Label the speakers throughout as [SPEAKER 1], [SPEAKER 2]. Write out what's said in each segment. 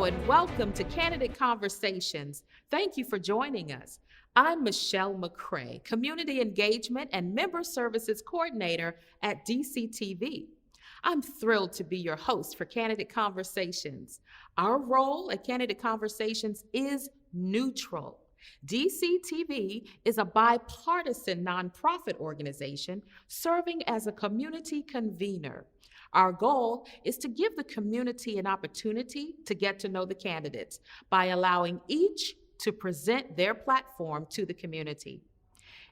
[SPEAKER 1] and welcome to Candidate Conversations. Thank you for joining us. I'm Michele McCray, Community Engagement and Member Services Coordinator at DCTV. I'm thrilled to be your host for Candidate Conversations. Our role at Candidate Conversations is neutral. DCTV is a bipartisan nonprofit organization serving as a community convener. Our goal is to give the community an opportunity to get to know the candidates by allowing each to present their platform to the community.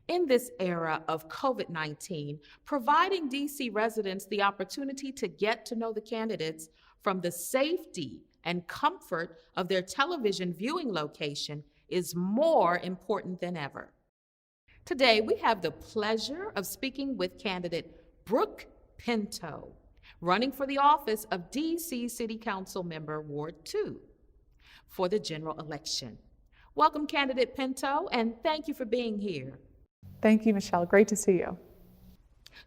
[SPEAKER 1] In this era of COVID-19, providing DC residents the opportunity to get to know the candidates from the safety and comfort of their television viewing location is more important than ever. Today, we have the pleasure of speaking with candidate Brooke Pinto, running for the office of DC City Council Member Ward 2 for the general election. Welcome, candidate Pinto, and thank you for being here.
[SPEAKER 2] Thank you, Michele. Great to see you.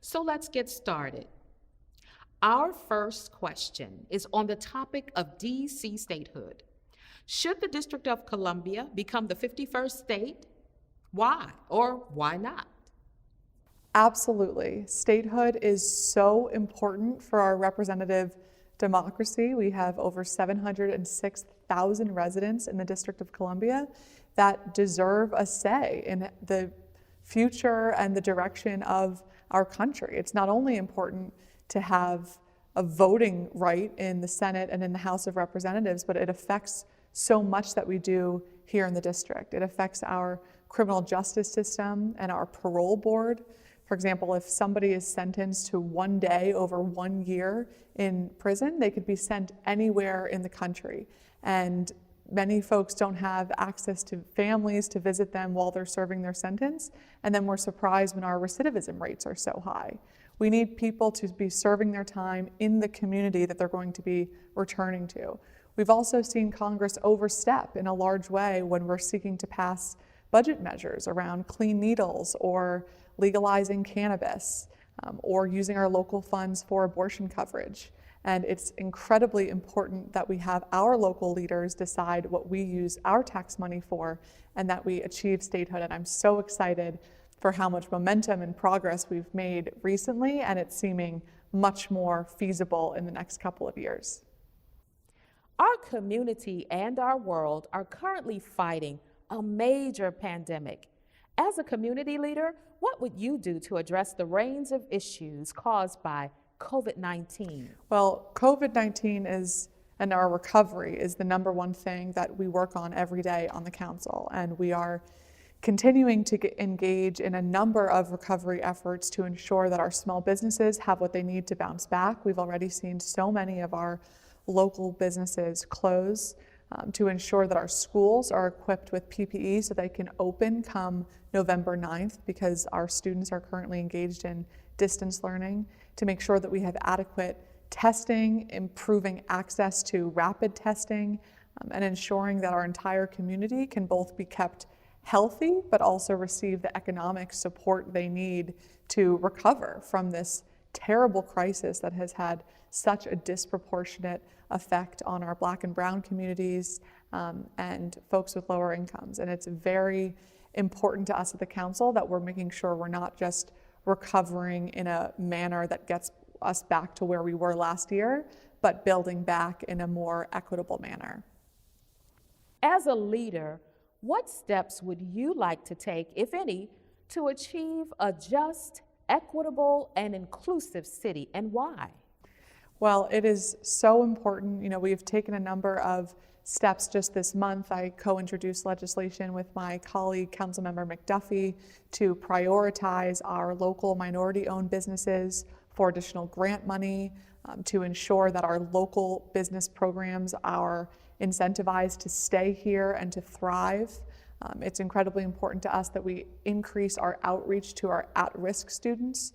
[SPEAKER 1] So let's get started. Our first question is on the topic of DC statehood. Should the District of Columbia become the 51st state? Why or why not?
[SPEAKER 2] Absolutely. Statehood is so important for our representative democracy. We have over 706,000 residents in the District of Columbia that deserve a say in the future and the direction of our country. It's not only important to have a voting right in the Senate and in the House of Representatives, but it affects so much that we do here in the district. It affects our criminal justice system and our parole board. For example, if somebody is sentenced to 1 day over 1 year in prison, they could be sent anywhere in the country. And many folks don't have access to families to visit them while they're serving their sentence. And then we're surprised when our recidivism rates are so high. We need people to be serving their time in the community that they're going to be returning to. We've also seen Congress overstep in a large way when we're seeking to pass budget measures around clean needles or legalizing cannabis, or using our local funds for abortion coverage. And it's incredibly important that we have our local leaders decide what we use our tax money for and that we achieve statehood. And I'm so excited for how much momentum and progress we've made recently, and it's seeming much more feasible in the next couple of years.
[SPEAKER 1] Our community and our world are currently fighting a major pandemic. As a community leader, what would you do to address the range of issues caused by COVID-19?
[SPEAKER 2] Well, COVID-19 and our recovery is the number one thing that we work on every day on the council. And we are continuing to engage in a number of recovery efforts to ensure that our small businesses have what they need to bounce back. We've already seen so many of our local businesses close, to ensure that our schools are equipped with PPE so they can open come November 9th, because our students are currently engaged in distance learning, to make sure that we have adequate testing, improving access to rapid testing, and ensuring that our entire community can both be kept healthy but also receive the economic support they need to recover from this terrible crisis that has had such a disproportionate effect on our Black and Brown communities and folks with lower incomes. And it's very important to us at the council that we're making sure we're not just recovering in a manner that gets us back to where we were last year, but building back in a more equitable manner.
[SPEAKER 1] As a leader, what steps would you like to take, if any, to achieve a just, equitable, and inclusive city, and why?
[SPEAKER 2] Well, it is so important. You know, we've taken a number of steps just this month. I co-introduced legislation with my colleague, Councilmember McDuffie, to prioritize our local minority-owned businesses for additional grant money, to ensure that our local business programs are incentivized to stay here and to thrive. It's incredibly important to us that we increase our outreach to our at-risk students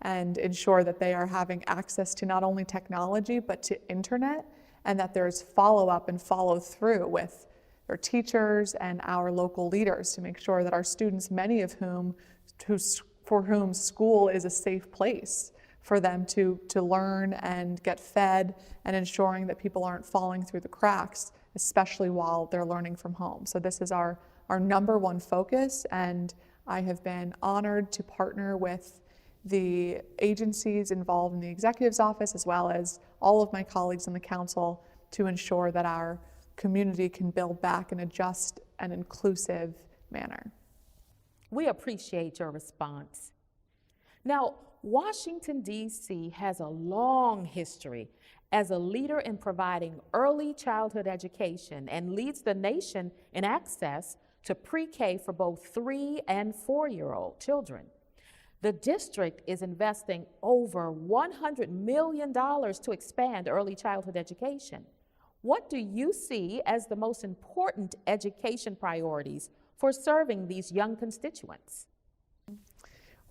[SPEAKER 2] and ensure that they are having access to not only technology, but to internet, and that there's follow-up and follow-through with their teachers and our local leaders to make sure that our students, many of whom, for whom school is a safe place for them to learn and get fed, and ensuring that people aren't falling through the cracks, especially while they're learning from home. So this is our number one focus, and I have been honored to partner with the agencies involved in the executive's office, as well as all of my colleagues in the council, to ensure that our community can build back in a just and inclusive manner.
[SPEAKER 1] We appreciate your response. Now, Washington, D.C. has a long history as a leader in providing early childhood education and leads the nation in access to pre-K for both 3 and 4-year-old children. The district is investing over $100 million to expand early childhood education. What do you see as the most important education priorities for serving these young constituents?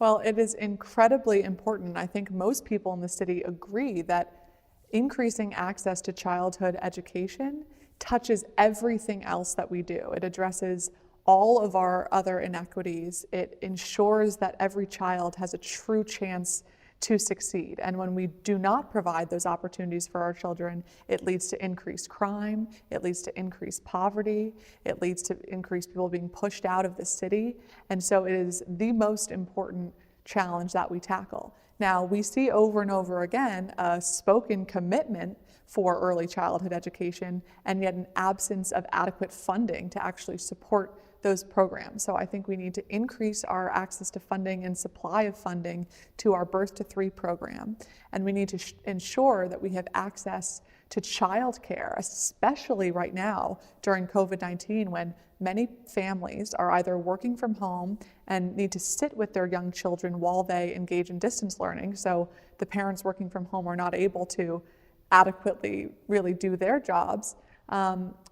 [SPEAKER 2] Well, it is incredibly important. I think most people in the city agree that increasing access to childhood education touches everything else that we do. It addresses all of our other inequities. It ensures that every child has a true chance to succeed. And when we do not provide those opportunities for our children, it leads to increased crime, it leads to increased poverty, it leads to increased people being pushed out of the city. And so it is the most important challenge that we tackle. Now, we see over and over again a spoken commitment for early childhood education, and yet an absence of adequate funding to actually support those programs. So I think we need to increase our access to funding and supply of funding to our Birth to 3 program. And we need to ensure that we have access to childcare, especially right now during COVID-19, when many families are either working from home and need to sit with their young children while they engage in distance learning. So the parents working from home are not able to adequately really do their jobs,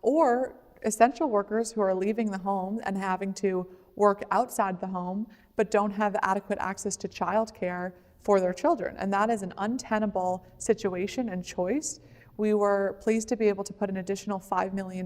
[SPEAKER 2] or essential workers who are leaving the home and having to work outside the home but don't have adequate access to childcare for their children. And that is an untenable situation and choice. We were pleased to be able to put an additional $5 million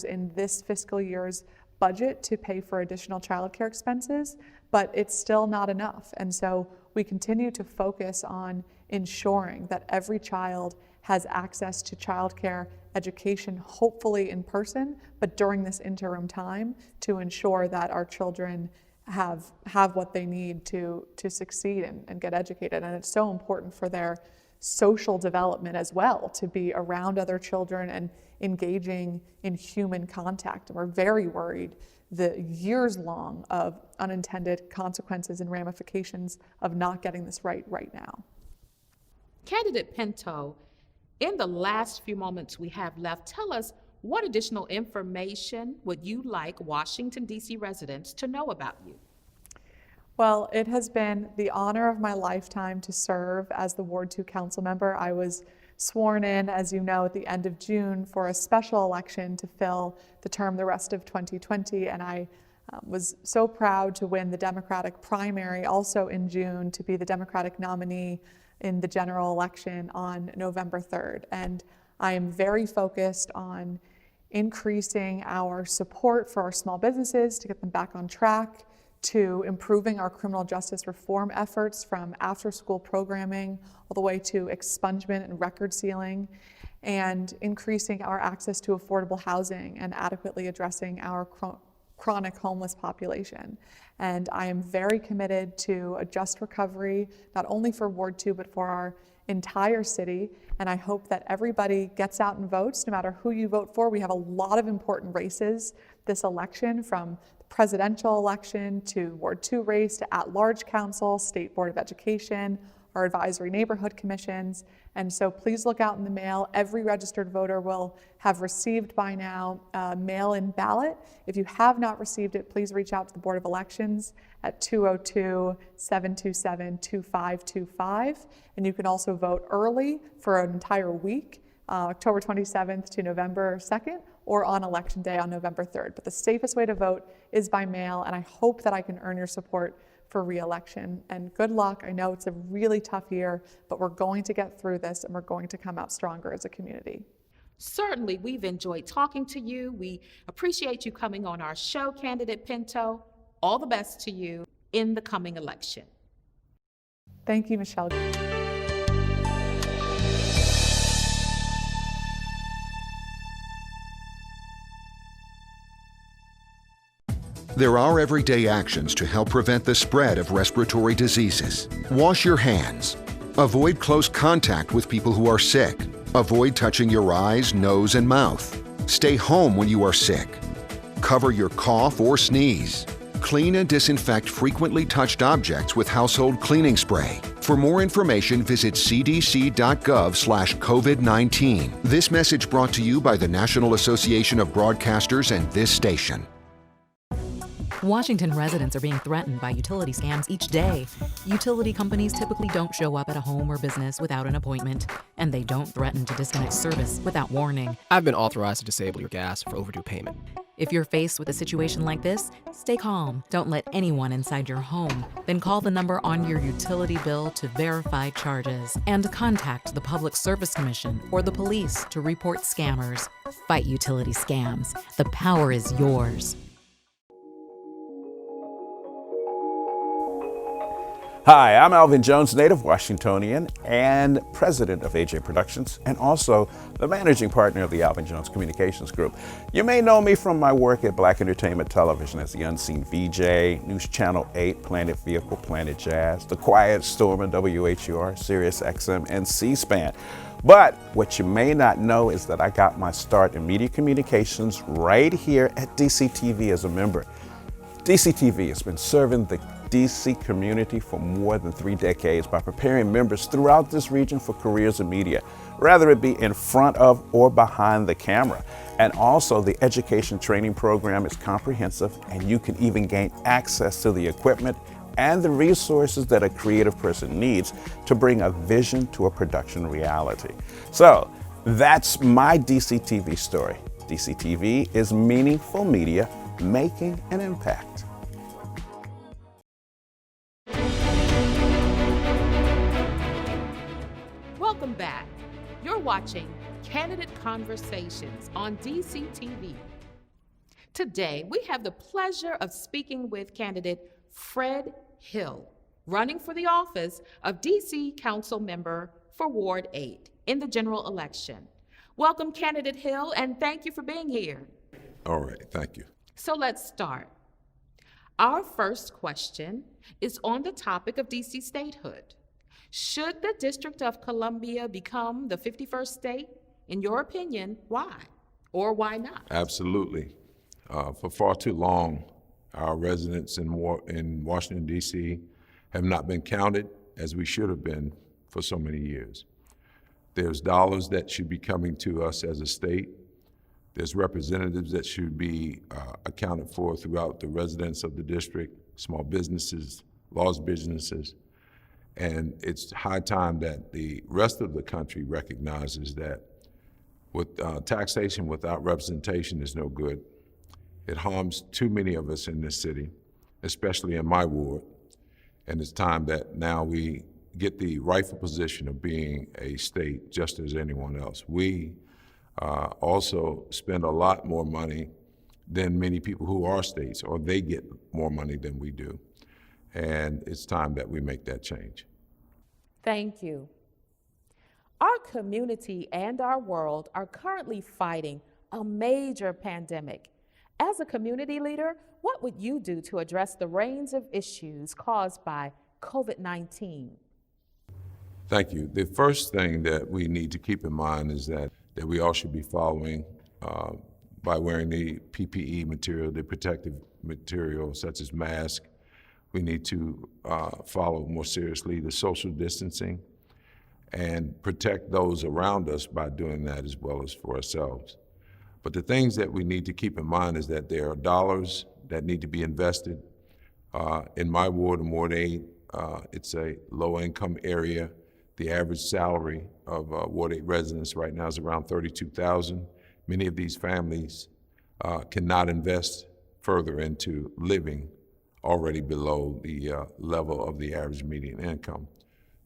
[SPEAKER 2] in this fiscal year's budget to pay for additional childcare expenses, but it's still not enough. And so we continue to focus on ensuring that every child has access to childcare education, hopefully in person, but during this interim time, to ensure that our children have what they need to succeed and get educated. And it's so important for their social development as well, to be around other children and engaging in human contact. And we're very worried the years long of unintended consequences and ramifications of not getting this right now.
[SPEAKER 1] Candidate Pinto, in the last few moments we have left, tell us what additional information would you like Washington, D.C. residents to know about you?
[SPEAKER 2] Well, it has been the honor of my lifetime to serve as the Ward 2 council member. I was sworn in, as you know, at the end of June for a special election to fill the term the rest of 2020, and I was so proud to win the Democratic primary also in June, to be the Democratic nominee in the general election on November 3rd. And I am very focused on increasing our support for our small businesses to get them back on track, to improving our criminal justice reform efforts from after-school programming all the way to expungement and record sealing, and increasing our access to affordable housing and adequately addressing our chronic homeless population. And I am very committed to a just recovery, not only for Ward 2, but for our entire city. And I hope that everybody gets out and votes, no matter who you vote for. We have a lot of important races this election, from the presidential election to Ward 2 race to at-large council, State Board of Education, our advisory neighborhood commissions. And so please look out in the mail. Every registered voter will have received by now a mail-in ballot. If you have not received it, please reach out to the Board of Elections at 202-727-2525. And you can also vote early for an entire week, October 27th to November 2nd, or on Election Day on November 3rd. But the safest way to vote is by mail, and I hope that I can earn your support for re-election. And good luck. I know it's a really tough year, but we're going to get through this, and we're going to come out stronger as a community.
[SPEAKER 1] Certainly, we've enjoyed talking to you. We appreciate you coming on our show, Candidate Pinto. All the best to you in the coming election.
[SPEAKER 2] Thank you, Michele.
[SPEAKER 3] There are everyday actions to help prevent the spread of respiratory diseases. Wash your hands. Avoid close contact with people who are sick. Avoid touching your eyes, nose, and mouth. Stay home when you are sick. Cover your cough or sneeze. Clean and disinfect frequently touched objects with household cleaning spray. For more information, visit cdc.gov/COVID-19. This message brought to you by the National Association of Broadcasters and this station.
[SPEAKER 4] Washington residents are being threatened by utility scams each day. Utility companies typically don't show up at a home or business without an appointment, and they don't threaten to disconnect service without warning.
[SPEAKER 5] I've been authorized to disable your gas for overdue payment.
[SPEAKER 4] If you're faced with a situation like this, stay calm. Don't let anyone inside your home. Then call the number on your utility bill to verify charges. And contact the Public Service Commission or the police to report scammers. Fight utility scams. The power is yours.
[SPEAKER 6] Hi, I'm Alvin Jones, native Washingtonian and president of AJ Productions, and also the managing partner of the Alvin Jones Communications Group. You may know me from my work at Black Entertainment Television as the Unseen VJ, News Channel 8, Planet Vehicle, Planet Jazz, The Quiet Storm on WHUR, Sirius XM, and C-SPAN. But what you may not know is that I got my start in media communications right here at DCTV as a member. DCTV has been serving the DC community for more than 3 decades by preparing members throughout this region for careers in media, whether it be in front of or behind the camera. And also the education training program is comprehensive, and you can even gain access to the equipment and the resources that a creative person needs to bring a vision to a production reality. So that's my DCTV story. DCTV is meaningful media making an impact.
[SPEAKER 1] Welcome back. You're watching Candidate Conversations on DCTV. Today, we have the pleasure of speaking with candidate Fred Hill, running for the office of DC Council Member for Ward 8 in the general election. Welcome, candidate Hill, and thank you for being here.
[SPEAKER 7] All right, thank you.
[SPEAKER 1] So let's start. Our first question is on the topic of DC statehood. Should the District of Columbia become the 51st state? In your opinion, why? Or why not?
[SPEAKER 7] Absolutely. For far too long, our residents in Washington, D.C. have not been counted as we should have been for so many years. There's dollars that should be coming to us as a state. There's representatives that should be accounted for throughout the residents of the district, small businesses, large businesses. And it's high time that the rest of the country recognizes that with taxation without representation is no good. It harms too many of us in this city, especially in my ward. And it's time that now we get the rightful position of being a state just as anyone else. We also spend a lot more money than many people who are states, or they get more money than we do. And it's time that we make that change.
[SPEAKER 1] Thank you. Our community and our world are currently fighting a major pandemic. As a community leader, what would you do to address the range of issues caused by COVID-19?
[SPEAKER 7] Thank you. The first thing that we need to keep in mind is that we all should be following by wearing the PPE material, the protective material such as masks. We need to follow more seriously the social distancing and protect those around us by doing that as well as for ourselves. But the things that we need to keep in mind is that there are dollars that need to be invested. In my ward, in Ward 8, it's a low-income area. The average salary of Ward 8 residents right now is around $32,000. Many of these families cannot invest further into living already below the level of the average median income.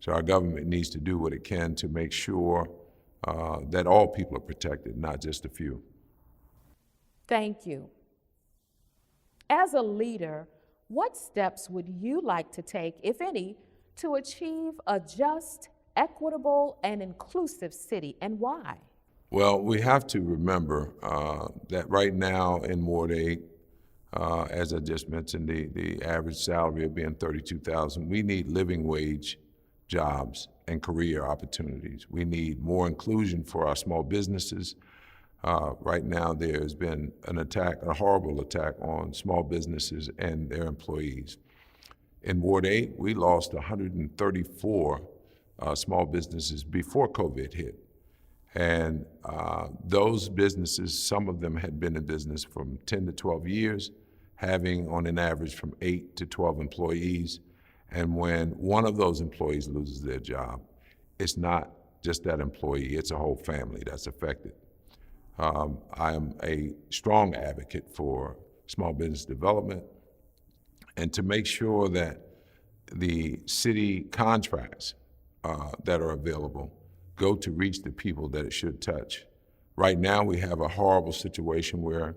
[SPEAKER 7] So our government needs to do what it can to make sure that all people are protected, not just a few.
[SPEAKER 1] Thank you. As a leader, what steps would you like to take, if any, to achieve a just, equitable, and inclusive city, and why?
[SPEAKER 7] Well, we have to remember that right now in Ward 8, as I just mentioned, the average salary of being $32,000. We need living wage jobs and career opportunities. We need more inclusion for our small businesses. Right now, there's been a horrible attack on small businesses and their employees. In Ward 8, we lost 134 small businesses before COVID hit. And those businesses, some of them had been in business from 10 to 12 years, having on an average from 8 to 12 employees. And when one of those employees loses their job, it's not just that employee, it's a whole family that's affected. I am a strong advocate for small business development and to make sure that the city contracts that are available go to reach the people that it should touch. Right now, we have a horrible situation where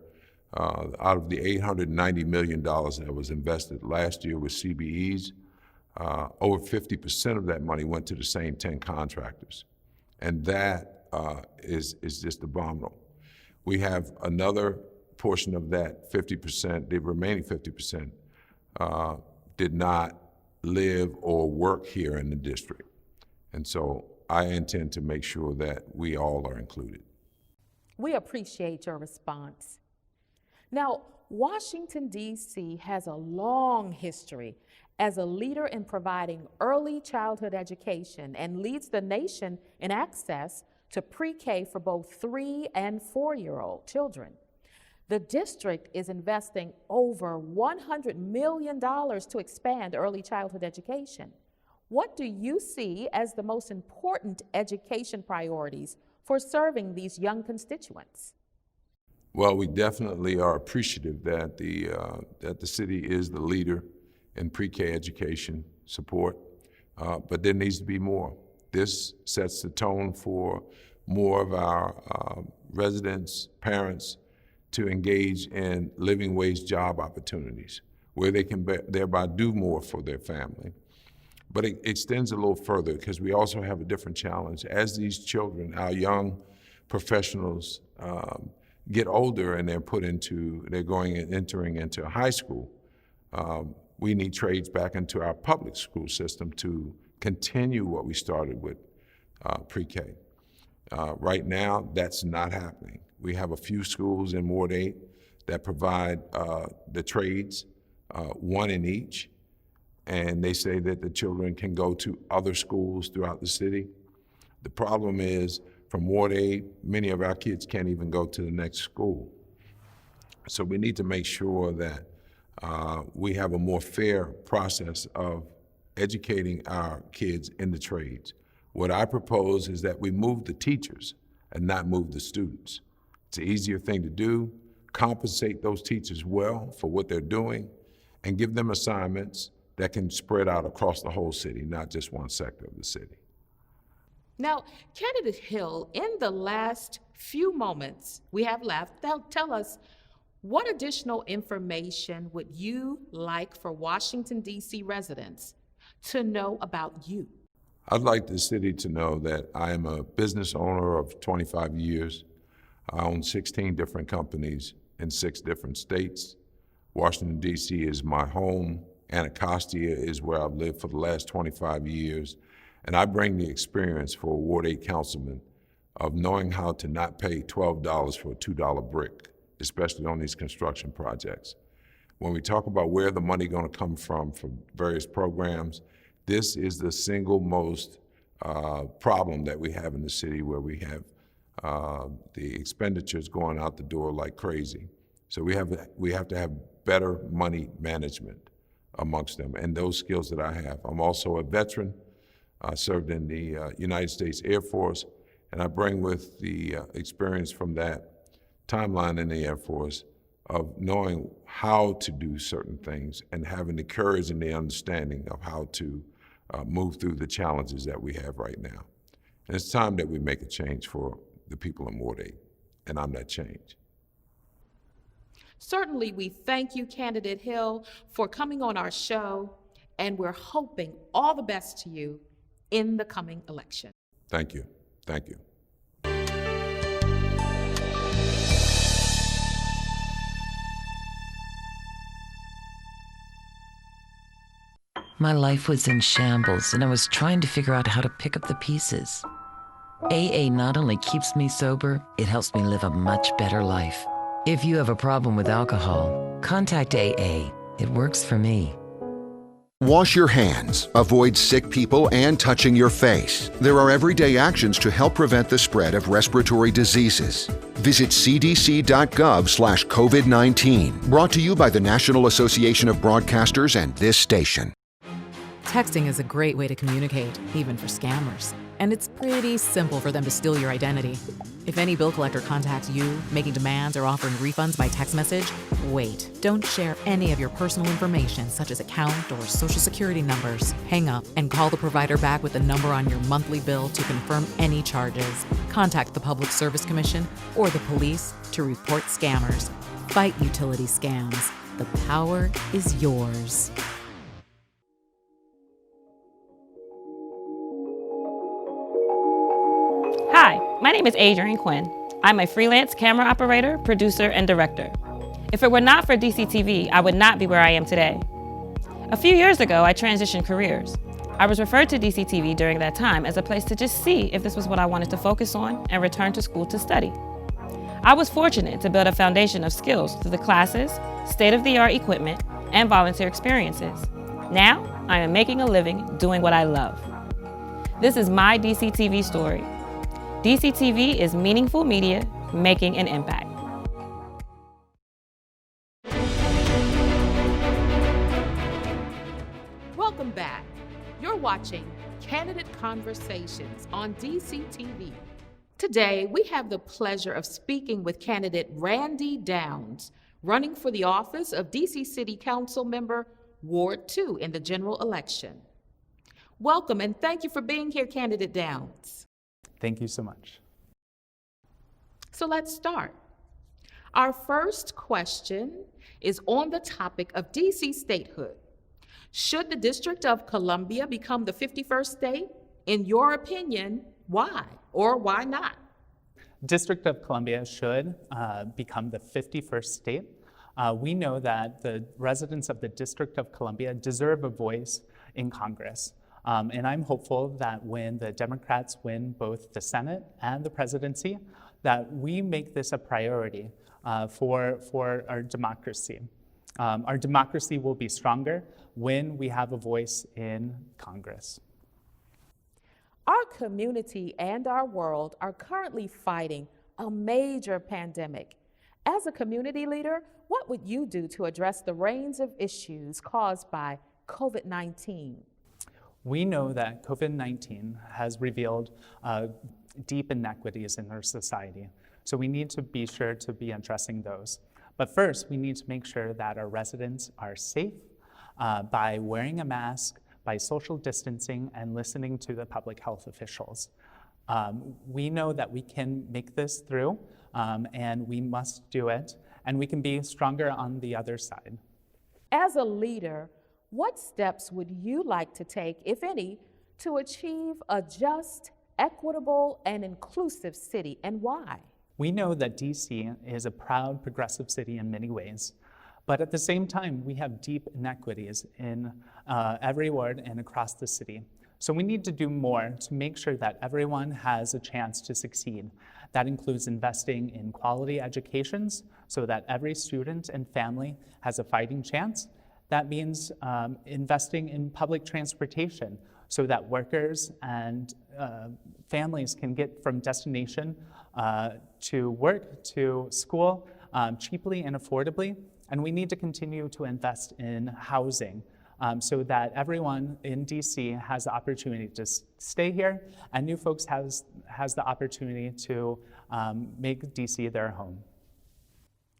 [SPEAKER 7] out of the $890 million that was invested last year with CBEs, over 50% of that money went to the same 10 contractors. And that is just abominable. We have another portion of that 50%, the remaining 50%, did not live or work here in the district. And so I intend to make sure that we all are included.
[SPEAKER 1] We appreciate your response. Now, Washington, D.C. has a long history as a leader in providing early childhood education and leads the nation in access to pre-K for both 3- and 4-year-old children. The district is investing over $100 million to expand early childhood education. What do you see as the most important education priorities for serving these young constituents?
[SPEAKER 7] Well, we definitely are appreciative that the city is the leader in pre-K education support, but there needs to be more. This sets the tone for more of our residents, parents, to engage in living wage job opportunities where they can thereby do more for their family. But it extends a little further because we also have a different challenge. As these children, our young professionals, get older and entering into high school, we need trades back into our public school system to continue what we started with pre-K. Right now, that's not happening. We have a few schools in Ward 8 that provide the trades, one in each, and they say that the children can go to other schools throughout the city. The problem is, from Ward 8, many of our kids can't even go to the next school. So we need to make sure that we have a more fair process of educating our kids in the trades. What I propose is that we move the teachers and not move the students. It's an easier thing to do, compensate those teachers well for what they're doing, and give them assignments that can spread out across the whole city, not just one sector of the city.
[SPEAKER 1] Now, Candidate Hill, in the last few moments we have left, tell us, what additional information would you like for Washington, D.C. residents to know about you?
[SPEAKER 7] I'd like the city to know that I am a business owner of 25 years. I own 16 different companies in 6 different states. Washington, D.C. is my home. Anacostia is where I've lived for the last 25 years. And I bring the experience for a Ward 8 councilman of knowing how to not pay $12 for a $2 brick, especially on these construction projects. When we talk about where the money going to come from for various programs, this is the single most problem that we have in the city, where we have the expenditures going out the door like crazy. So we have to have better money management amongst them, and those skills that I have. I'm also a veteran. I served in the United States Air Force, and I bring with the experience from that timeline in the Air Force of knowing how to do certain things and having the courage and the understanding of how to move through the challenges that we have right now. And it's time that we make a change for the people in Ward 8, and I'm that change.
[SPEAKER 1] Certainly, we thank you, Candidate Hill, for coming on our show, and we're hoping all the best to you in the coming election.
[SPEAKER 7] Thank you. Thank you.
[SPEAKER 8] My life was in shambles, and I was trying to figure out how to pick up the pieces. AA not only keeps me sober, it helps me live a much better life. If you have a problem with alcohol, contact AA. It works for me.
[SPEAKER 3] Wash your hands, avoid sick people, and touching your face. There are everyday actions to help prevent the spread of respiratory diseases. Visit cdc.gov/COVID-19. Brought to you by the National Association of Broadcasters and this station.
[SPEAKER 4] Texting is a great way to communicate, even for scammers. And it's pretty simple for them to steal your identity. If any bill collector contacts you, making demands or offering refunds by text message, wait. Don't share any of your personal information, such as account or social security numbers. Hang up and call the provider back with the number on your monthly bill to confirm any charges. Contact the Public Service Commission or the police to report scammers. Fight utility scams. The power is yours.
[SPEAKER 9] Hi, my name is Adrienne Quinn. I'm a freelance camera operator, producer, and director. If it were not for DCTV, I would not be where I am today. A few years ago, I transitioned careers. I was referred to DCTV during that time as a place to just see if this was what I wanted to focus on and return to school to study. I was fortunate to build a foundation of skills through the classes, state-of-the-art equipment, and volunteer experiences. Now, I am making a living doing what I love. This is my DCTV story. DCTV is meaningful media making an impact.
[SPEAKER 1] Welcome back. You're watching Candidate Conversations on DCTV. Today, we have the pleasure of speaking with candidate Randy Downs, running for the office of DC City Council Member Ward 2 in the general election. Welcome and thank you for being here, candidate Downs.
[SPEAKER 10] Thank you so much.
[SPEAKER 1] So let's start. Our first question is on the topic of DC statehood. Should the District of Columbia become the 51st state? In your opinion, why or why not?
[SPEAKER 10] District of Columbia should become the 51st state. We know that the residents of the District of Columbia deserve a voice in Congress. And I'm hopeful that when the Democrats win both the Senate and the presidency, that we make this a priority for our democracy. Our democracy will be stronger when we have a voice in Congress.
[SPEAKER 1] Our community and our world are currently fighting a major pandemic. As a community leader, what would you do to address the range of issues caused by COVID-19?
[SPEAKER 10] We know that COVID-19 has revealed deep inequities in our society, so we need to be sure to be addressing those. But first, we need to make sure that our residents are safe by wearing a mask, by social distancing, and listening to the public health officials. We know that we can make this through, and we must do it, and we can be stronger on the other side.
[SPEAKER 1] As a leader, what steps would you like to take, if any, to achieve a just, equitable, and inclusive city, and why?
[SPEAKER 10] We know that DC is a proud, progressive city in many ways, but at the same time, we have deep inequities in every ward and across the city. So we need to do more to make sure that everyone has a chance to succeed. That includes investing in quality educations so that every student and family has a fighting chance. That means investing in public transportation so that workers and families can get from destination to work, to school, cheaply and affordably. And we need to continue to invest in housing so that everyone in DC has the opportunity to stay here, and new folks has the opportunity to make DC their home.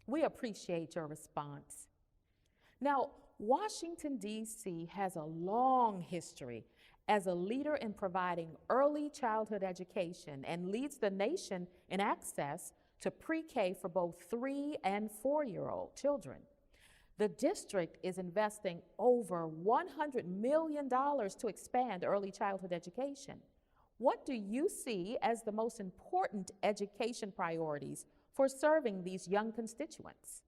[SPEAKER 1] We appreciate your response. Now, Washington, D.C. has a long history as a leader in providing early childhood education and leads the nation in access to pre-K for both 3- and 4-year-old children. The district is investing over $100 million to expand early childhood education. What do you see as the most important education priorities for serving these young constituents?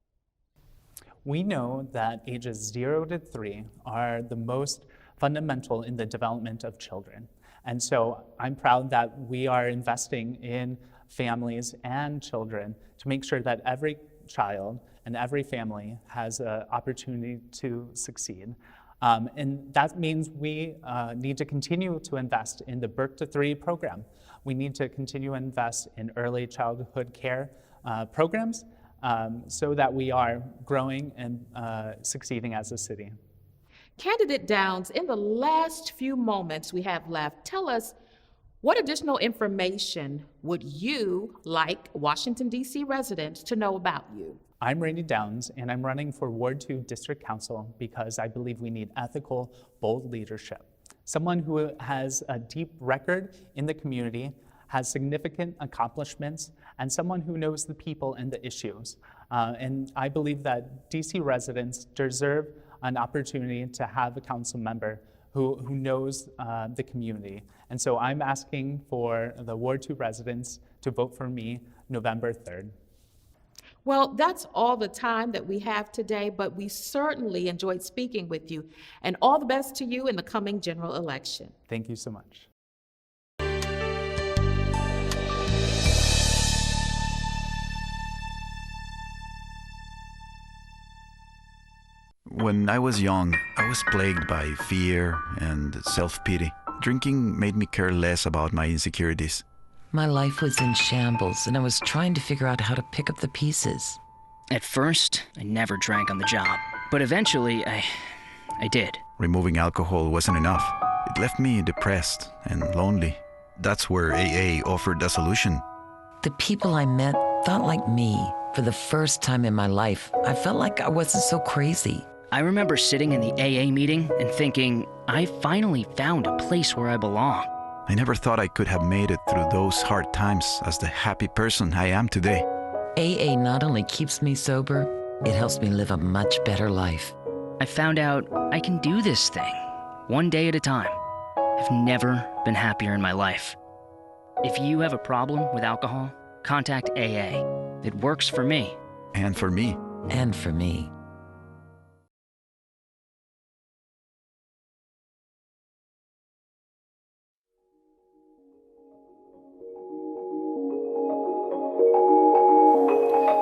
[SPEAKER 10] We know that ages 0 to 3 are the most fundamental in the development of children. And so I'm proud that we are investing in families and children to make sure that every child and every family has an opportunity to succeed. And that means we need to continue to invest in the Birth to 3 program. We need to continue to invest in early childhood care programs so that we are growing and succeeding as a city.
[SPEAKER 1] Candidate Downs, in the last few moments we have left, tell us what additional information would you like Washington, D.C. residents to know about you?
[SPEAKER 10] I'm Rickard Downs, and I'm running for Ward 2 District Council because I believe we need ethical, bold leadership. Someone who has a deep record in the community, has significant accomplishments, and someone who knows the people and the issues. And I believe that DC residents deserve an opportunity to have a council member who knows the community. And so I'm asking for the Ward 2 residents to vote for me November 3rd.
[SPEAKER 1] Well, that's all the time that we have today, but we certainly enjoyed speaking with you. And all the best to you in the coming general election.
[SPEAKER 10] Thank you so much.
[SPEAKER 11] When I was young, I was plagued by fear and self-pity. Drinking made me care less about my insecurities.
[SPEAKER 8] My life was in shambles, and I was trying to figure out how to pick up the pieces.
[SPEAKER 12] At first, I never drank on the job, but eventually I did.
[SPEAKER 11] Removing alcohol wasn't enough. It left me depressed and lonely. That's where AA offered a solution.
[SPEAKER 8] The people I met thought like me. For the first time in my life, I felt like I wasn't so crazy.
[SPEAKER 12] I remember sitting in the AA meeting and thinking, I finally found a place where I belong.
[SPEAKER 11] I never thought I could have made it through those hard times as the happy person I am today.
[SPEAKER 8] AA not only keeps me sober, it helps me live a much better life.
[SPEAKER 12] I found out I can do this thing, one day at a time. I've never been happier in my life. If you have a problem with alcohol, contact AA. It works for me.
[SPEAKER 11] And for me.
[SPEAKER 8] And for me.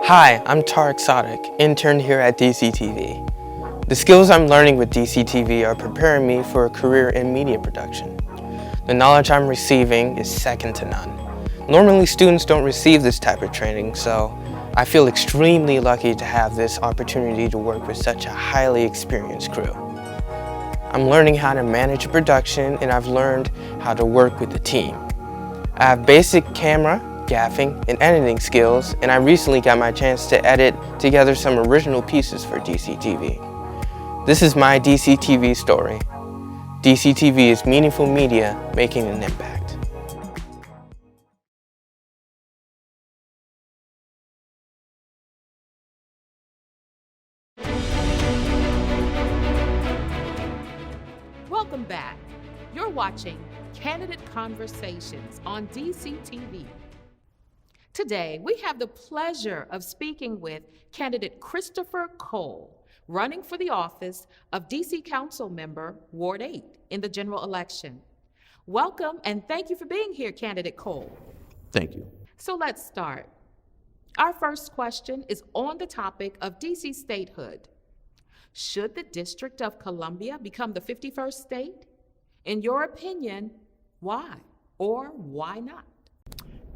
[SPEAKER 13] Hi, I'm Tarek Sadek, intern here at DCTV. The skills I'm learning with DCTV are preparing me for a career in media production. The knowledge I'm receiving is second to none. Normally students don't receive this type of training, so I feel extremely lucky to have this opportunity to work with such a highly experienced crew. I'm learning how to manage a production, and I've learned how to work with the team. I have basic camera, gaffing, and editing skills, and I recently got my chance to edit together some original pieces for DCTV. This is my DCTV story. DCTV is meaningful media making an impact.
[SPEAKER 1] Welcome back. You're watching Candidate Conversations on DCTV. Today, we have the pleasure of speaking with candidate Christopher Cole, running for the office of DC Council Member, Ward 8, in the general election. Welcome, and thank you for being here, candidate Cole.
[SPEAKER 14] Thank you.
[SPEAKER 1] So let's start. Our first question is on the topic of DC statehood. Should the District of Columbia become the 51st state? In your opinion, why or why not?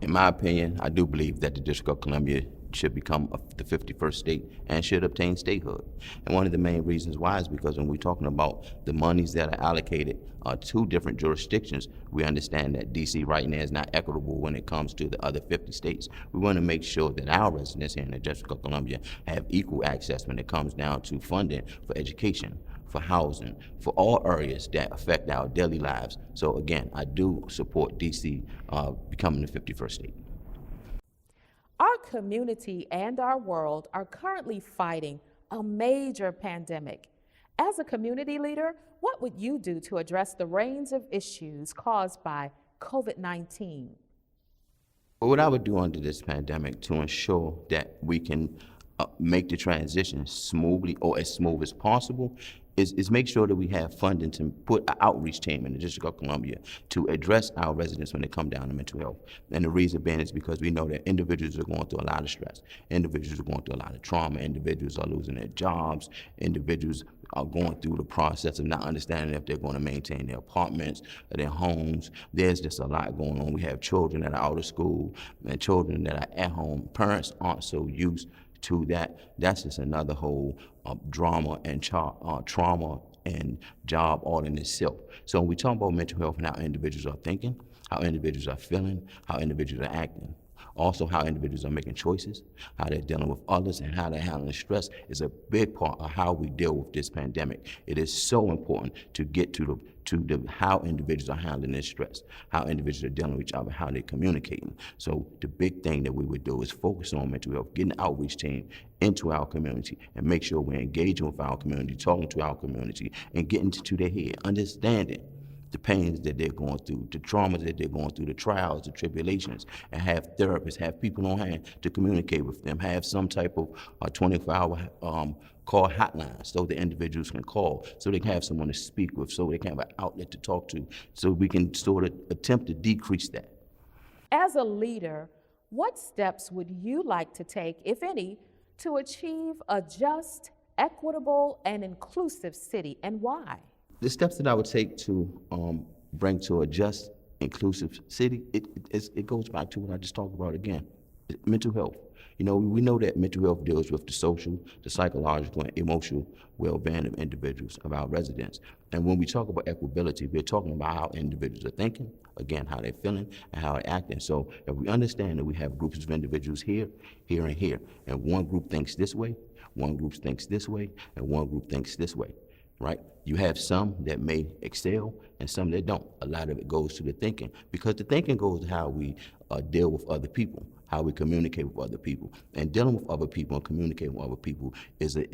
[SPEAKER 14] In my opinion, I do believe that the District of Columbia should become the 51st state and should obtain statehood. And one of the main reasons why is because when we're talking about the monies that are allocated to different jurisdictions, we understand that DC right now is not equitable when it comes to the other 50 states. We want to make sure that our residents here in the District of Columbia have equal access when it comes down to funding for education, for housing, for all areas that affect our daily lives. So again, I do support DC becoming the 51st state.
[SPEAKER 1] Our community and our world are currently fighting a major pandemic. As a community leader, what would you do to address the range of issues caused by COVID-19?
[SPEAKER 14] What I would do under this pandemic to ensure that we can make the transition smoothly or as smooth as possible is make sure that we have funding to put an outreach team in the District of Columbia to address our residents when they come down to mental health. And the reason being is because we know that individuals are going through a lot of stress. Individuals are going through a lot of trauma. Individuals are losing their jobs. Individuals are going through the process of not understanding if they're going to maintain their apartments or their homes. There's just a lot going on. We have children that are out of school and children that are at home. Parents aren't so used to that. That's just another whole drama and trauma and job all in itself. So when we talk about mental health and how individuals are thinking, how individuals are feeling, how individuals are acting, also how individuals are making choices, how they're dealing with others, and how they're handling stress is a big part of how we deal with this pandemic. It is so important to get to how individuals are handling their stress, how individuals are dealing with each other, how they're communicating. So the big thing that we would do is focus on mental health, getting the outreach team into our community, and make sure we're engaging with our community, talking to our community, and getting to their head, understanding the pains that they're going through, the traumas that they're going through, the trials, the tribulations, and have therapists, have people on hand to communicate with them, have some type of 24-hour call hotline so the individuals can call, so they can have someone to speak with, so they can have an outlet to talk to, so we can sort of attempt to decrease that.
[SPEAKER 1] As a leader, what steps would you like to take, if any, to achieve a just, equitable, and inclusive city, and why?
[SPEAKER 14] The steps that I would take to bring to a just, inclusive city, it goes back to what I just talked about again, mental health. You know, we know that mental health deals with the social, the psychological, and emotional well-being of individuals, of our residents. And when we talk about equability, we're talking about how individuals are thinking, again, how they're feeling, and how they're acting. So if we understand that we have groups of individuals here, here, and here, and one group thinks this way, one group thinks this way, and one group thinks this way, right? You have some that may excel and some that don't. A lot of it goes to the thinking, because the thinking goes to how we deal with other people, how we communicate with other people. And dealing with other people and communicating with other people is a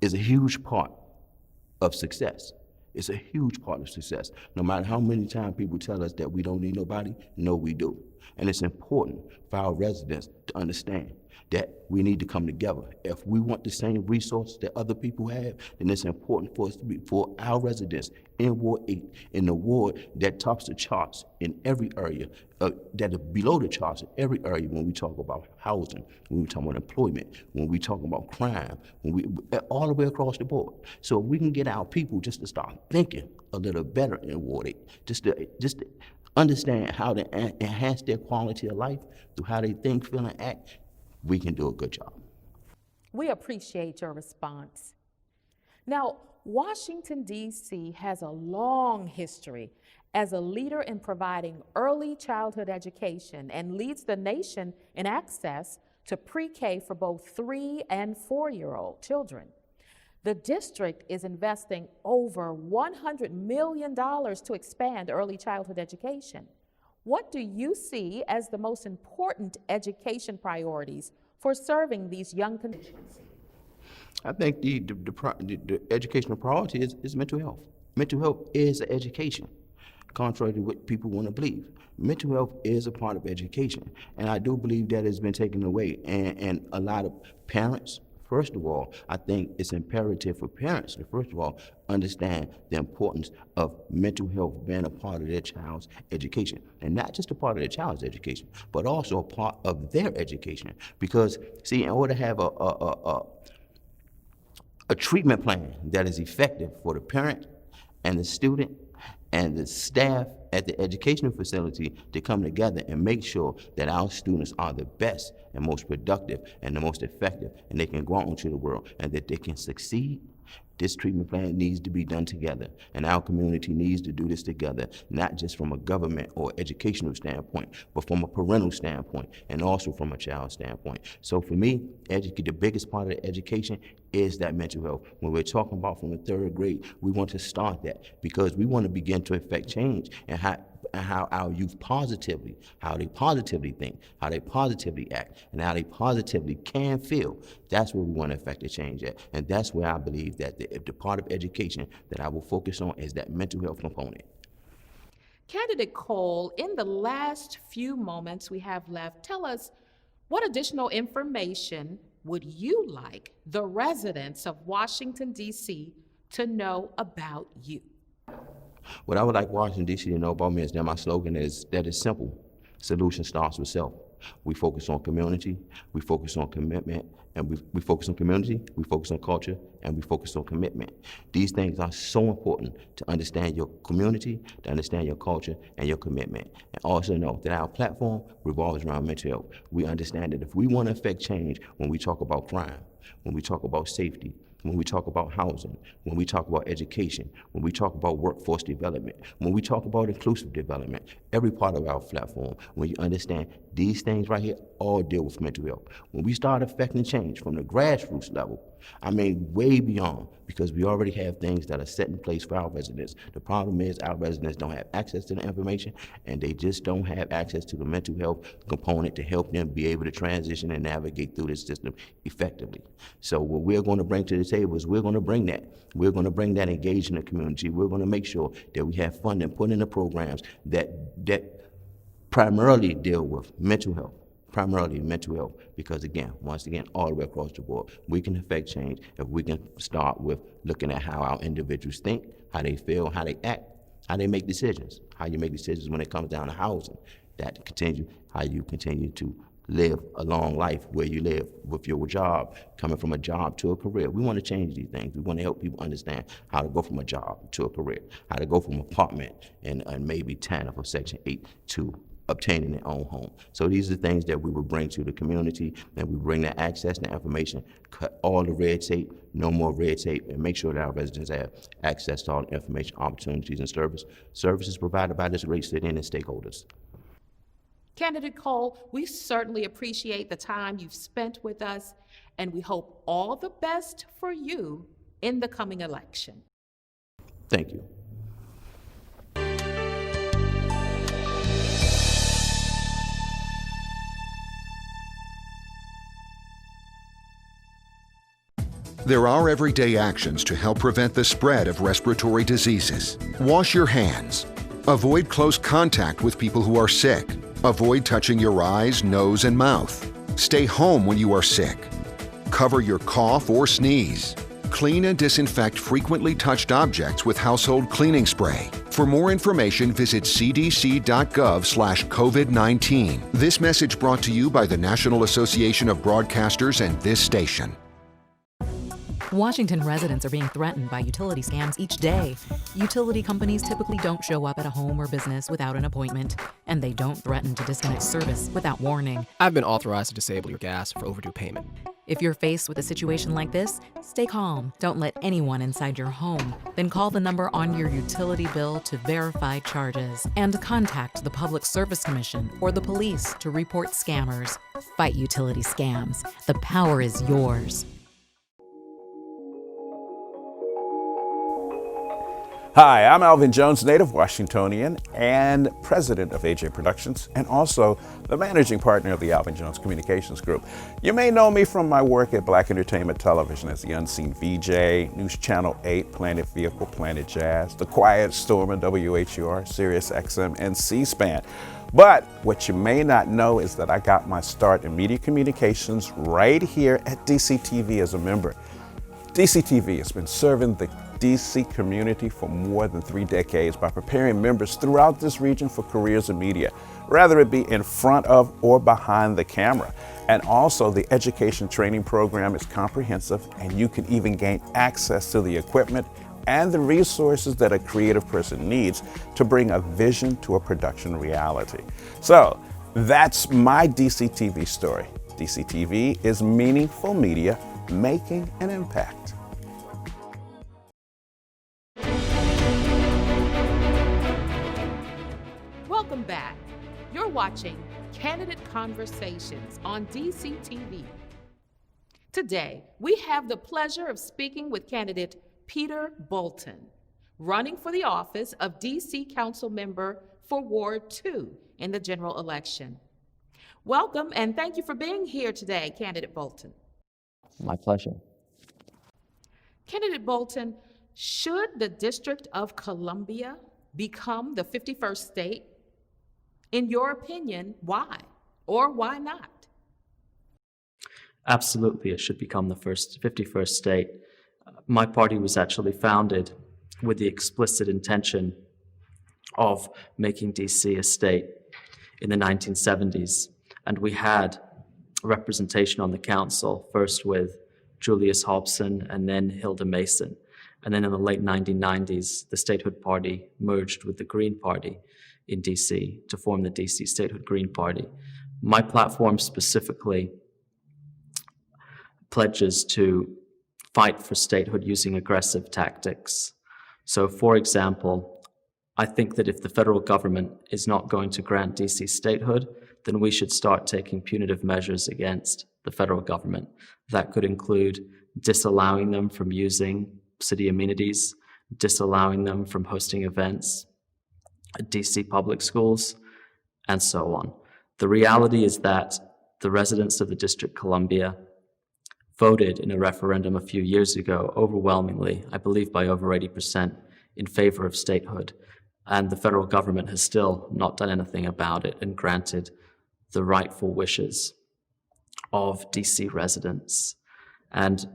[SPEAKER 14] huge part of success. It's a huge part of success. No matter how many times people tell us that we don't need nobody, no, we do. And it's important for our residents to understand that we need to come together. If we want the same resources that other people have, then it's important for us to be, for our residents in Ward 8, in the ward that tops the charts in every area, that are below the charts in every area when we talk about housing, when we talk about employment, when we talk about crime, when we, all the way across the board. So if we can get our people just to start thinking a little better in Ward 8, just to understand how to enhance their quality of life through how they think, feel, and act, we can do a good job.
[SPEAKER 1] We appreciate your response. Now, Washington, D.C. has a long history as a leader in providing early childhood education and leads the nation in access to pre-K for both 3- and 4-year-old children. The district is investing over $100 million to expand early childhood education. What do you see as the most important education priorities for serving these young constituents?
[SPEAKER 14] I think the educational priority is mental health. Mental health is an education, contrary to what people want to believe. Mental health is a part of education, and I do believe that has been taken away. And a lot of parents, first of all, I think it's imperative for parents to, first of all, understand the importance of mental health being a part of their child's education. And not just a part of their child's education, but also a part of their education. Because, see, in order to have a treatment plan that is effective for the parent and the student and the staff at the educational facility to come together and make sure that our students are the best and most productive and the most effective, and they can go out into the world and that they can succeed. This treatment plan needs to be done together, and our community needs to do this together, not just from a government or educational standpoint, but from a parental standpoint and also from a child standpoint. So for me, the biggest part of the education is that mental health. When we're talking about from the 3rd grade, we want to start that because we want to begin to affect change and how our youth positively, how they positively think, how they positively act, and how they positively can feel. That's where we want to affect the change at. And that's where I believe that the part of education that I will focus on is that mental health component.
[SPEAKER 1] Candidate Cole, in the last few moments we have left, tell us what additional information would you like the residents of Washington, D.C. to know about you?
[SPEAKER 14] What I would like Washington, D.C. to know about me is that my slogan is that it's simple. Solution starts with self. We focus on community, we focus on commitment, and we focus on community, we focus on culture, and we focus on commitment. These things are so important to understand your community, to understand your culture, and your commitment. And also know that our platform revolves around mental health. We understand that if we want to affect change when we talk about crime, when we talk about safety, when we talk about housing, when we talk about education, when we talk about workforce development, when we talk about inclusive development, every part of our platform, when you understand these things right here all deal with mental health. When we start affecting change from the grassroots level, I mean way beyond, because we already have things that are set in place for our residents. The problem is our residents don't have access to the information, and they just don't have access to the mental health component to help them be able to transition and navigate through this system effectively. So what we're going to bring to the table is we're going to bring that. We're going to bring that engaged in the community. We're going to make sure that we have funding put in the programs that primarily deal with mental health. Primarily mental health, because once again, all the way across the board, we can affect change if we can start with looking at how our individuals think, how they feel, how they act, how they make decisions, how you make decisions when it comes down to housing, how you continue to live a long life where you live with your job, coming from a job to a career. We want to change these things. We want to help people understand how to go from a job to a career, how to go from apartment and maybe TANF or Section 8 to obtaining their own home. So these are the things that we will bring to the community, and we bring that access and information, cut all the red tape, no more red tape, and make sure that our residents have access to all the information, opportunities, and services provided by this great city and its stakeholders.
[SPEAKER 1] Candidate Cole, we certainly appreciate the time you've spent with us, and we hope all the best for you in the coming election.
[SPEAKER 14] Thank you.
[SPEAKER 3] There are everyday actions to help prevent the spread of respiratory diseases. Wash your hands. Avoid close contact with people who are sick. Avoid touching your eyes, nose, and mouth. Stay home when you are sick. Cover your cough or sneeze. Clean and disinfect frequently touched objects with household cleaning spray. For more information, visit cdc.gov/COVID-19. This message brought to you by the National Association of Broadcasters and this station.
[SPEAKER 4] Washington residents are being threatened by utility scams each day. Utility companies typically don't show up at a home or business without an appointment, and they don't threaten to disconnect service without warning.
[SPEAKER 5] I've been authorized to disable your gas for overdue payment.
[SPEAKER 4] If you're faced with a situation like this, stay calm. Don't let anyone inside your home. Then call the number on your utility bill to verify charges, and contact the Public Service Commission or the police to report scammers. Fight utility scams. The power is yours.
[SPEAKER 6] Hi, I'm Alvin Jones, native Washingtonian and president of AJ Productions, and also the managing partner of the Alvin Jones Communications Group. You may know me from my work at Black Entertainment Television as the Unseen VJ, News Channel 8, Planet Vehicle, Planet Jazz, The Quiet Storm on WHUR, Sirius XM, and C-SPAN. But what you may not know is that I got my start in media communications right here at DCTV as a member. DCTV has been serving the DC community for more than 3 decades by preparing members throughout this region for careers in media, whether it be in front of or behind the camera. And also the education training program is comprehensive, and you can even gain access to the equipment and the resources that a creative person needs to bring a vision to a production reality. So that's my DCTV story. DCTV is meaningful media making an impact.
[SPEAKER 1] Welcome back. You're watching Candidate Conversations on DCTV. Today, we have the pleasure of speaking with candidate Peter Bolton, running for the office of DC Council Member for Ward 2 in the general election. Welcome, and thank you for being here today, candidate Bolton.
[SPEAKER 15] My pleasure.
[SPEAKER 1] Candidate Bolton, should the District of Columbia become the 51st state? In your opinion, why or why not?
[SPEAKER 15] Absolutely, it should become the 51st state. My party was actually founded with the explicit intention of making DC a state in the 1970s. And we had representation on the council, first with Julius Hobson and then Hilda Mason. And then in the late 1990s, the Statehood Party merged with the Green Party in DC to form the DC Statehood Green Party. My platform specifically pledges to fight for statehood using aggressive tactics. So, for example, I think that if the federal government is not going to grant DC statehood, then we should start taking punitive measures against the federal government. That could include disallowing them from using city amenities, disallowing them from hosting events at DC public schools, and so on. The reality is that the residents of the District of Columbia voted in a referendum a few years ago overwhelmingly, I believe by over 80%, in favor of statehood. And the federal government has still not done anything about it and granted the rightful wishes of DC residents. And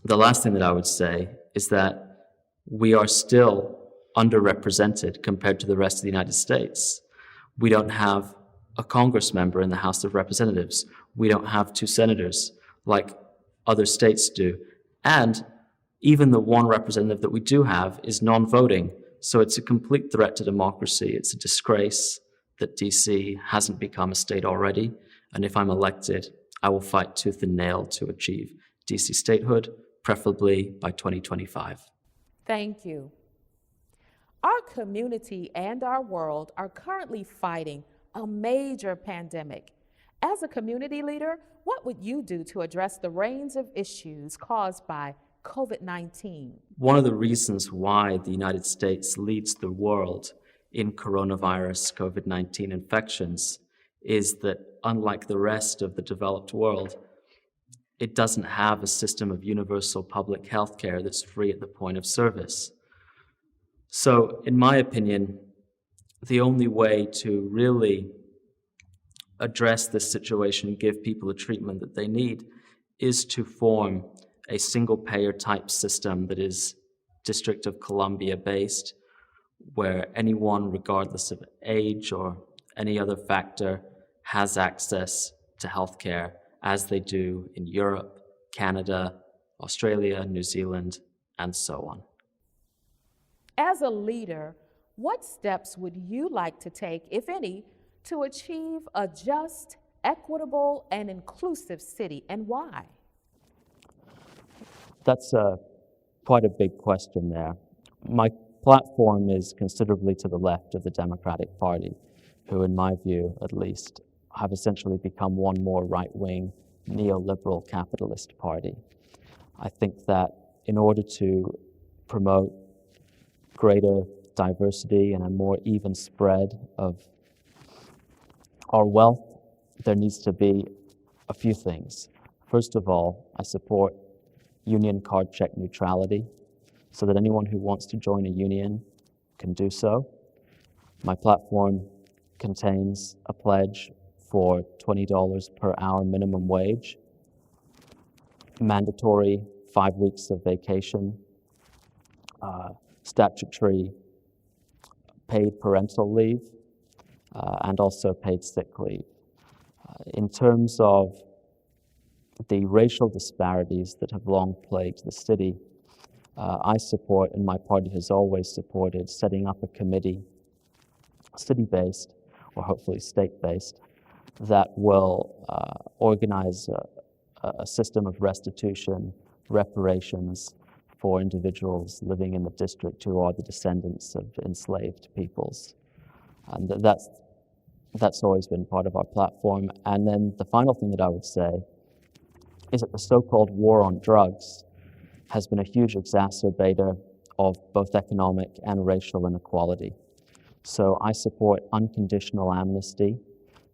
[SPEAKER 15] the last thing that I would say is that we are still underrepresented compared to the rest of the United States. We don't have a Congress member in the House of Representatives. We don't have 2 senators like other states do. And even the one representative that we do have is non-voting. So it's a complete threat to democracy. It's a disgrace that DC hasn't become a state already. And if I'm elected, I will fight tooth and nail to achieve DC statehood, preferably by 2025.
[SPEAKER 1] Thank you. Our community and our world are currently fighting a major pandemic. As a community leader, what would you do to address the range of issues caused by COVID-19?
[SPEAKER 15] One of the reasons why the United States leads the world in coronavirus COVID-19 infections is that, unlike the rest of the developed world, it doesn't have a system of universal public health care that's free at the point of service. So, in my opinion, the only way to really address this situation and give people the treatment that they need is to form a single-payer type system that is District of Columbia based, where anyone, regardless of age or any other factor, has access to healthcare as they do in Europe, Canada, Australia, New Zealand, and so on.
[SPEAKER 1] As a leader, what steps would you like to take, if any, to achieve a just, equitable, and inclusive city, and why?
[SPEAKER 15] That's quite a big question there. My platform is considerably to the left of the Democratic Party, who, in my view at least, have essentially become one more right-wing, neoliberal capitalist party. I think that in order to promote greater diversity and a more even spread of our wealth, there needs to be a few things. First of all, I support union card check neutrality so that anyone who wants to join a union can do so. My platform contains a pledge for $20 per hour minimum wage, mandatory 5 weeks of vacation, statutory paid parental leave, and also paid sick leave. In terms of the racial disparities that have long plagued the city, I support, and my party has always supported, setting up a committee, city-based, or hopefully state-based, that will organize a system of restitution, reparations for individuals living in the district who are the descendants of enslaved peoples. And that's always been part of our platform. And then the final thing that I would say is that the so-called war on drugs has been a huge exacerbator of both economic and racial inequality. So I support unconditional amnesty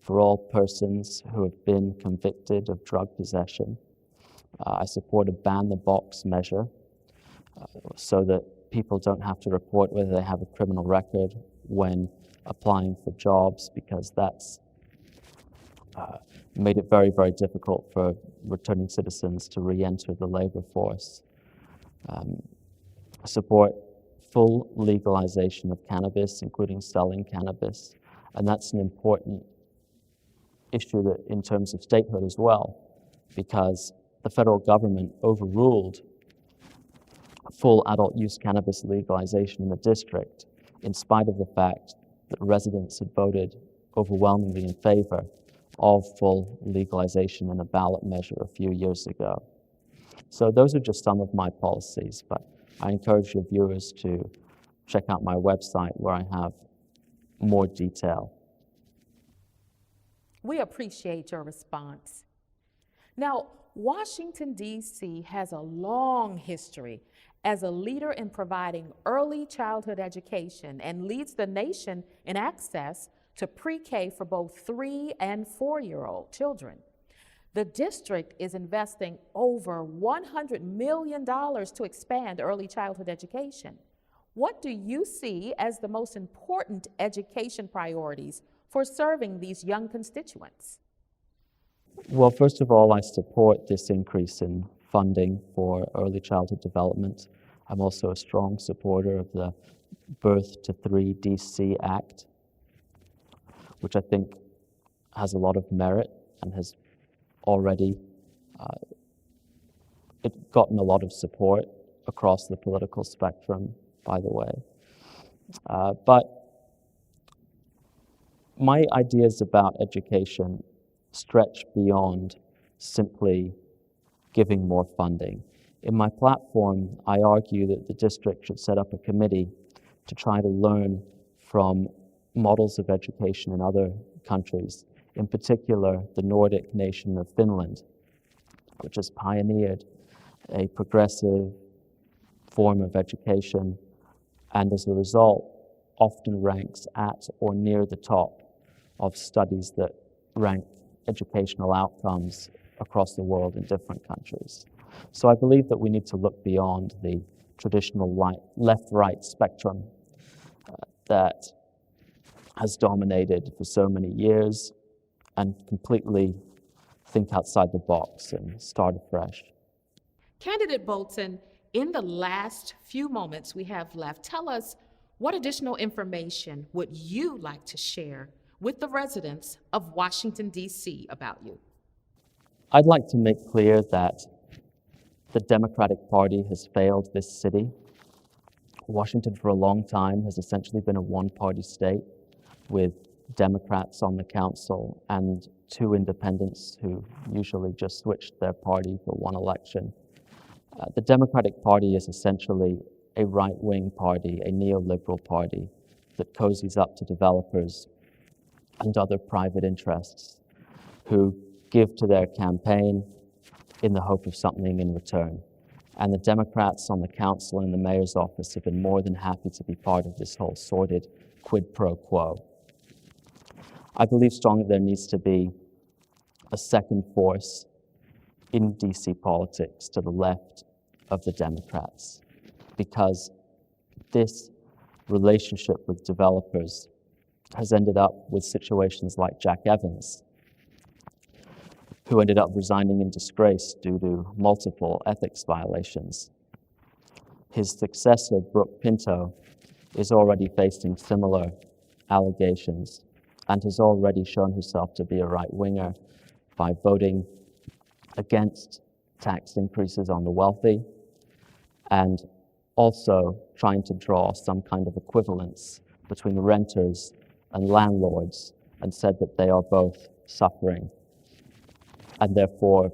[SPEAKER 15] for all persons who have been convicted of drug possession. I support a ban-the-box measure so that people don't have to report whether they have a criminal record when applying for jobs, because that's made it very, very difficult for returning citizens to re-enter the labor force. Support full legalization of cannabis, including selling cannabis, and that's an important issue that in terms of statehood as well, because the federal government overruled full adult use cannabis legalization in the district, in spite of the fact that residents had voted overwhelmingly in favor of full legalization in a ballot measure a few years ago. So those are just some of my policies, but I encourage your viewers to check out my website where I have more detail.
[SPEAKER 1] We appreciate your response. Now, Washington, D.C. has a long history as a leader in providing early childhood education and leads the nation in access to pre-K for both 3 and 4-year-old children. The district is investing over $100 million to expand early childhood education. What do you see as the most important education priorities for serving these young constituents?
[SPEAKER 15] Well, first of all, I support this increase in funding for early childhood development. I'm also a strong supporter of the Birth to 3 DC Act, which I think has a lot of merit and has already gotten a lot of support across the political spectrum, by the way. But my ideas about education stretch beyond simply giving more funding. In my platform, I argue that the district should set up a committee to try to learn from models of education in other countries, in particular the Nordic nation of Finland, which has pioneered a progressive form of education and as a result often ranks at or near the top of studies that rank educational outcomes across the world in different countries. So I believe that we need to look beyond the traditional left-right spectrum that has dominated for so many years and completely think outside the box and start afresh.
[SPEAKER 1] Candidate Bolton, in the last few moments we have left, tell us what additional information would you like to share with the residents of Washington, D.C. about you?
[SPEAKER 15] I'd like to make clear that the Democratic Party has failed this city. Washington for a long time has essentially been a one-party state with Democrats on the council and 2 independents who usually just switched their party for one election. The Democratic Party is essentially a right-wing party, a neoliberal party that cozies up to developers and other private interests who give to their campaign in the hope of something in return. And the Democrats on the council and the mayor's office have been more than happy to be part of this whole sordid quid pro quo. I believe strongly there needs to be a second force in DC politics to the left of the Democrats, because this relationship with developers has ended up with situations like Jack Evans, who ended up resigning in disgrace due to multiple ethics violations. His successor, Brooke Pinto, is already facing similar allegations and has already shown herself to be a right-winger by voting against tax increases on the wealthy and also trying to draw some kind of equivalence between renters and landlords, and said that they are both suffering and therefore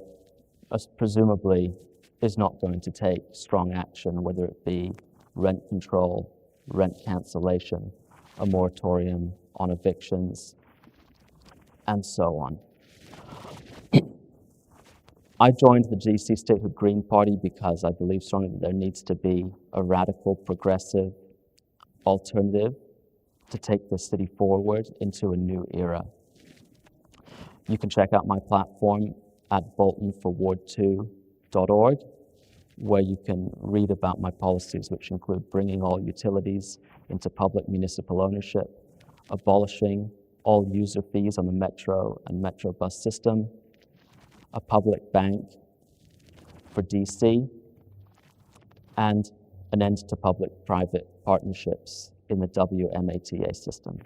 [SPEAKER 15] presumably is not going to take strong action, whether it be rent control, rent cancellation, a moratorium on evictions, and so on. I joined the DC Statehood Green Party because I believe strongly that there needs to be a radical, progressive alternative to take the city forward into a new era. You can check out my platform at boltonforward2.org, where you can read about my policies, which include bringing all utilities into public municipal ownership, abolishing all user fees on the Metro and Metro bus system, a public bank for DC, and an end to public-private partnerships in the WMATA system.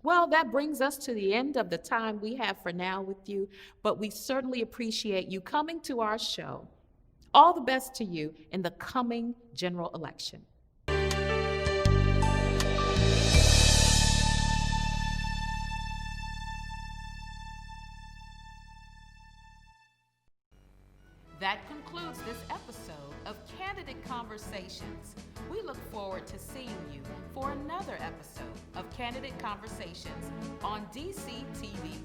[SPEAKER 1] Well, that brings us to the end of the time we have for now with you, but we certainly appreciate you coming to our show. All the best to you in the coming general election. That concludes this episode of Candidate Conversations. We look forward to seeing you for another episode of Candidate Conversations on DC TV.